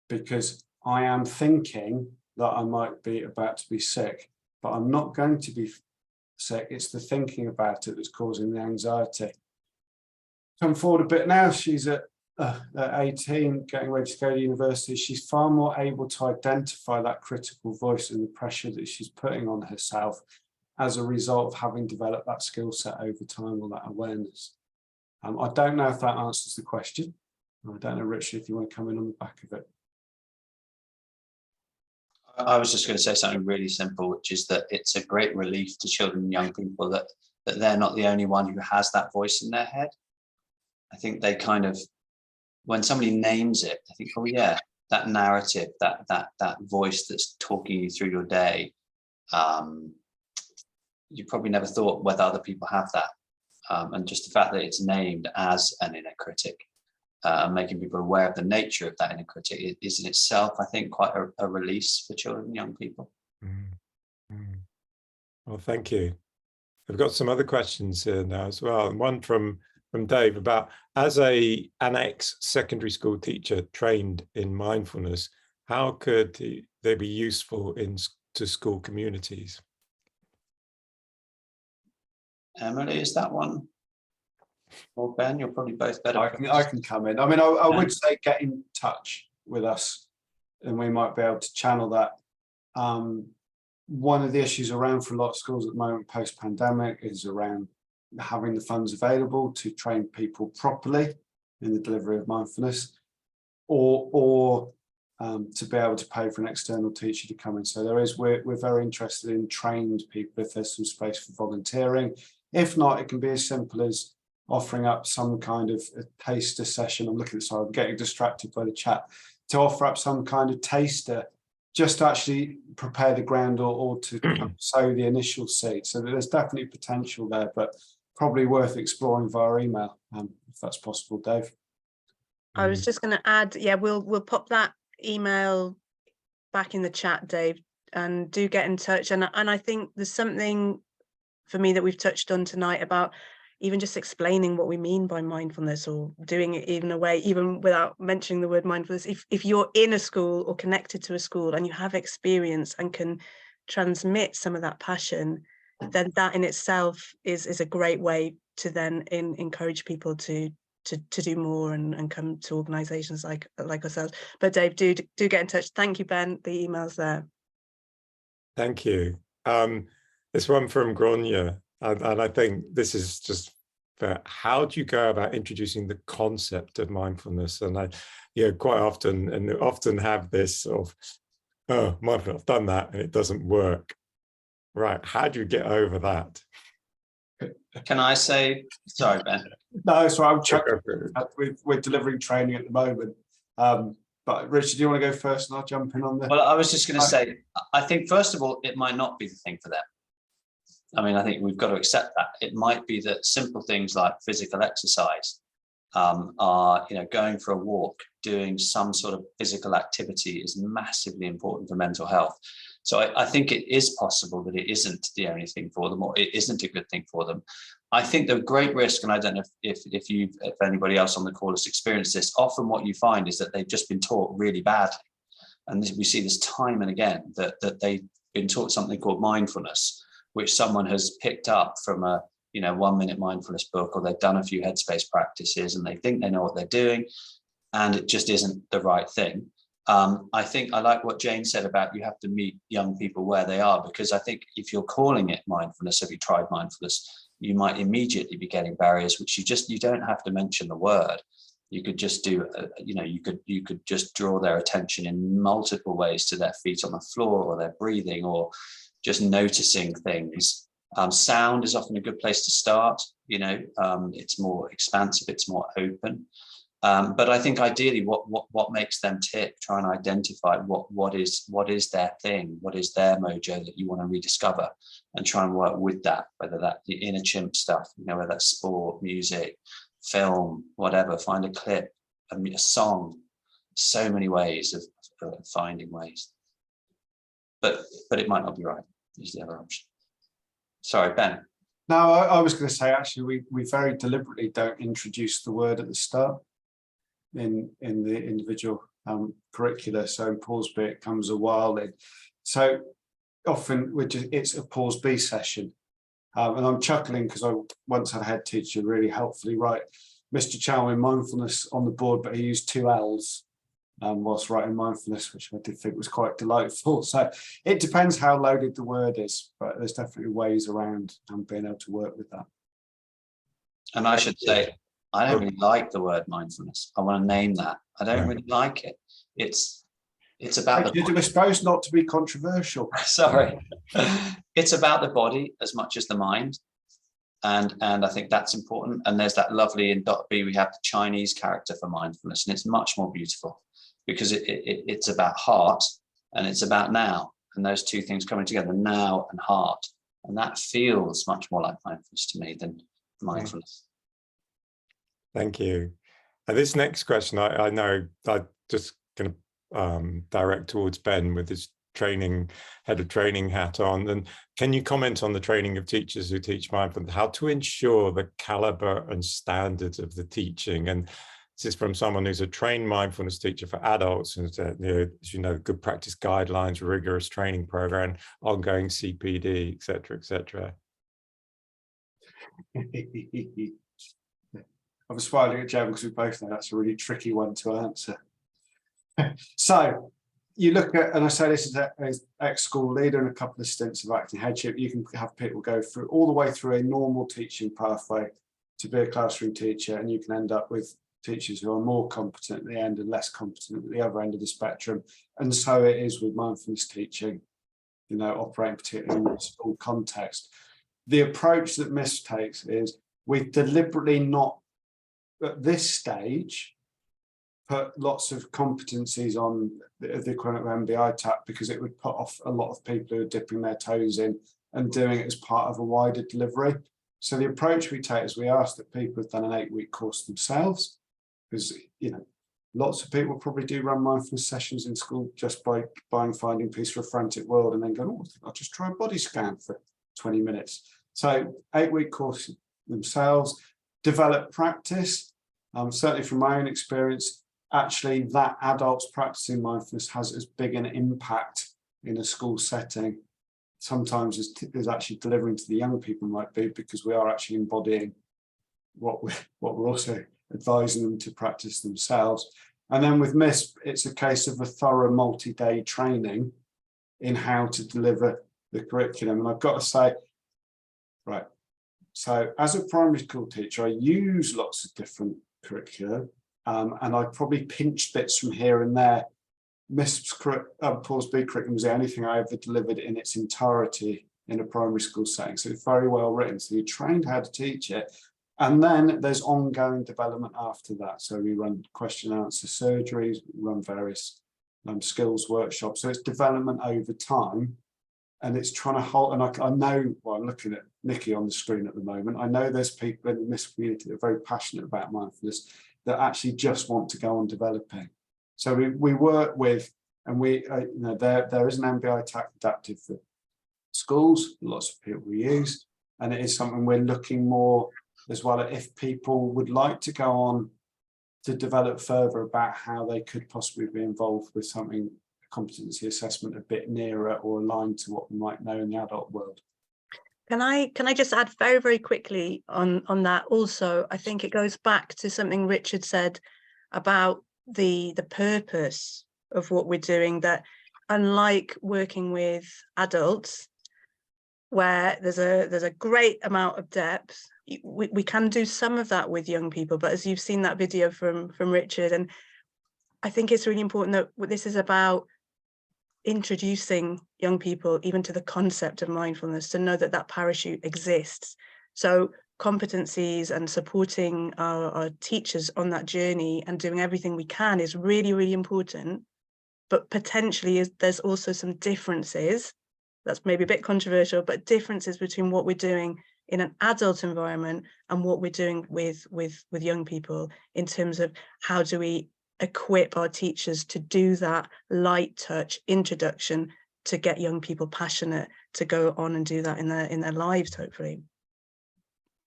because I am thinking that I might be about to be sick, but I'm not going to be sick. It's the thinking about it that's causing the anxiety. Come forward a bit now, she's at 18, getting ready to go to university. She's far more able to identify that critical voice and the pressure that she's putting on herself as a result of having developed that skill set over time or that awareness. I don't know if that answers the question. I don't know, Richard, if you want to come in on the back of it. I was just going to say something really simple, which is that it's a great relief to children and young people that they're not the only one who has that voice in their head. I think they kind of, when somebody names it, I think, oh yeah, that narrative, that voice that's talking you through your day, you probably never thought whether other people have that. And just the fact that it's named as an inner critic, making people aware of the nature of that inner critic is in itself, I think, quite a release for children and young people. Well, thank you. I've got some other questions here now as well. And one from Dave about, as an ex-secondary school teacher trained in mindfulness, how could they be useful to school communities? Emily, is that one? Or Ben, you're probably both better. I can come in. I mean, I would say get in touch with us and we might be able to channel that one of the issues around for a lot of schools at the moment post-pandemic is around having the funds available to train people properly in the delivery of mindfulness, or to be able to pay for an external teacher to come in. So we're very interested in trained people if there's some space for volunteering. If not, it can be as simple as offering up some kind of a taster session. I'm looking at, sorry, I'm getting distracted by the chat, to offer up some kind of taster, just to actually prepare the ground or to sow the initial seed. So there's definitely potential there, but probably worth exploring via email, if that's possible, Dave. I was just going to add, yeah, we'll pop that email back in the chat, Dave, and do get in touch. And I think there's something for me that we've touched on tonight about even just explaining what we mean by mindfulness, or doing it even without mentioning the word mindfulness. If you're in a school or connected to a school and you have experience and can transmit some of that passion, then that in itself is a great way to then encourage people to do more and come to organisations like ourselves. But Dave, do get in touch. Thank you, Ben. The email's there. Thank you. This one from Gronya, and I think this is just for how do you go about introducing the concept of mindfulness? And I, quite often have this of, oh, mindfulness, I've done that and it doesn't work. Right? How do you get over that? Can I say, sorry, Ben? No, so I'm checking. We're delivering training at the moment. But Richard, do you want to go first and I'll jump in on the... Well, I was just going to say, I think, first of all, it might not be the thing for them. I mean, I think we've got to accept that. It might be that simple things like physical exercise are, going for a walk, doing some sort of physical activity is massively important for mental health. So I think it is possible that it isn't the only thing for them, or it isn't a good thing for them. I think the great risk, and I don't know if anybody else on the call has experienced this, often what you find is that they've just been taught really badly. And we see this time and again, that they've been taught something called mindfulness, which someone has picked up from a 1 minute mindfulness book, or they've done a few headspace practices and they think they know what they're doing, and it just isn't the right thing. I think I like what Jane said about you have to meet young people where they are, because I think if you're calling it mindfulness, have you tried mindfulness, you might immediately be getting barriers, which you don't have to mention the word. You could just do, you could just draw their attention in multiple ways to their feet on the floor, or their breathing, or just noticing things. Sound is often a good place to start. It's more expansive, it's more open. But I think ideally what makes them tick, try and identify what is their thing, what is their mojo that you want to rediscover, and try and work with that, whether that's the inner chimp stuff, whether that's sport, music, film, whatever, find a clip, a song, so many ways of finding ways. But it might not be right, is the other option. Sorry, Ben. No, I was going to say, actually, we very deliberately don't introduce the word at the start in the individual curricula. So in pause B, it comes a while in. So often it's a pause B session. And I'm chuckling because I once had a head teacher really helpfully write Mr. Chalwin mindfulness on the board, but he used 2 L's whilst writing mindfulness, which I did think was quite delightful. So it depends how loaded the word is, but there's definitely ways around being able to work with that. And I should say, I don't really like the word mindfulness. I want to name that. I don't really like it. It's about the body. We're supposed not to be controversial. Sorry. It's about the body as much as the mind. And I think that's important. And there's that lovely, in Dot B, we have the Chinese character for mindfulness, and it's much more beautiful because it's about heart and it's about now. And those two things coming together, now and heart. And that feels much more like mindfulness to me than mindfulness. Thank you. This next question, I know I just going to direct towards Ben with his head of training hat on. And can you comment on the training of teachers who teach mindfulness, how to ensure the caliber and standards of the teaching? And this is from someone who's a trained mindfulness teacher for adults, and as you know, good practice guidelines, rigorous training program, ongoing CPD, et cetera, et cetera. I'm smiling at Jem because we both know that's a really tricky one to answer. So you look at, and I say this as ex-school leader and a couple of stints of acting headship, you can have people go through all the way through a normal teaching pathway to be a classroom teacher, and you can end up with teachers who are more competent at the end and less competent at the other end of the spectrum. And so it is with mindfulness teaching, you know, operating particularly in the school context. The approach that MiSP takes is we've deliberately not, at this stage, put lots of competencies on the equivalent of MBI TAP, because it would put off a lot of people who are dipping their toes in and doing it as part of a wider delivery. So the approach we take is we ask that people have done an 8-week course themselves, because, you know, lots of people probably do run mindfulness sessions in school just by buying Finding Peace for a Frantic World and then go, oh, I'll just try a body scan for 20 minutes. So 8-week course themselves, develop practice. Certainly from my own experience, actually that adults practicing mindfulness has as big an impact in a school setting sometimes as actually delivering to the young people might be, because we are actually embodying what we're also advising them to practice themselves. And then with MiSP, it's a case of a thorough multi-day training in how to deliver the curriculum. And I've got to say, right, so as a primary school teacher, I use lots of different curricula, and I probably pinched bits from here and there. MiSP's Paul's B curriculum was the only thing I ever delivered in its entirety in a primary school setting. So it's very well written. So you're trained how to teach it. And then there's ongoing development after that. So we run question and answer surgeries, we run various skills workshops. So it's development over time. And it's trying to hold, and I know, well, I'm looking at Nikki on the screen at the moment. I know there's people in the MiSP community that are very passionate about mindfulness that actually just want to go on developing. So we work with, and we, you know, there is an MBI TAC adapted for schools, lots of people use, and it is something we're looking more as well at if people would like to go on to develop further about how they could possibly be involved with something, competency assessment a bit nearer or aligned to what we might know in the adult world. Can I just add very, very quickly on that also? I think it goes back to something Richard said about the purpose of what we're doing, that unlike working with adults where there's a great amount of depth, we can do some of that with young people, but as you've seen that video from Richard, and I think it's really important that this is about introducing young people even to the concept of mindfulness, to know that that parachute exists. So competencies and supporting our teachers on that journey and doing everything we can is really, really important. But potentially there's also some differences, that's maybe a bit controversial, but differences between what we're doing in an adult environment and what we're doing with young people, in terms of how do we equip our teachers to do that light touch introduction to get young people passionate to go on and do that in their lives, hopefully.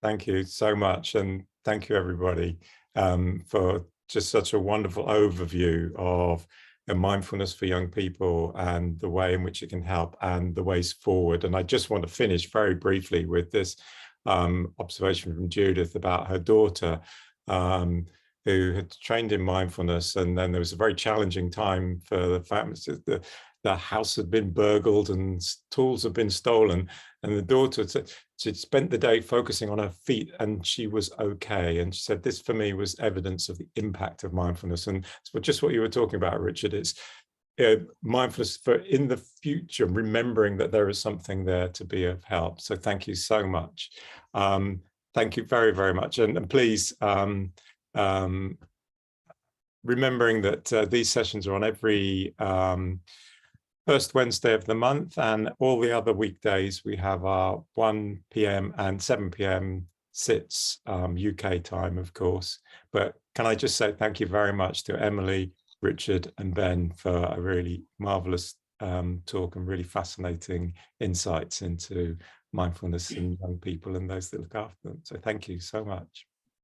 Thank you so much, and thank you everybody for just such a wonderful overview of mindfulness for young people and the way in which it can help and the ways forward. And I just want to finish very briefly with this observation from Judith about her daughter who had trained in mindfulness, and then there was a very challenging time for the family. The house had been burgled and tools had been stolen, and the daughter said she'd spent the day focusing on her feet and she was okay. And she said, this for me was evidence of the impact of mindfulness. And it's just what you were talking about, Richard. It's mindfulness for in the future, remembering that there is something there to be of help. So thank you so much. Thank you very, very much. And please, remembering that these sessions are on every first Wednesday of the month, and all the other weekdays we have our 1 p.m. and 7 p.m. sits, UK time, of course. But can I just say thank you very much to Emily, Richard and Ben for a really marvelous talk and really fascinating insights into mindfulness in young people and those that look after them. So thank you so much.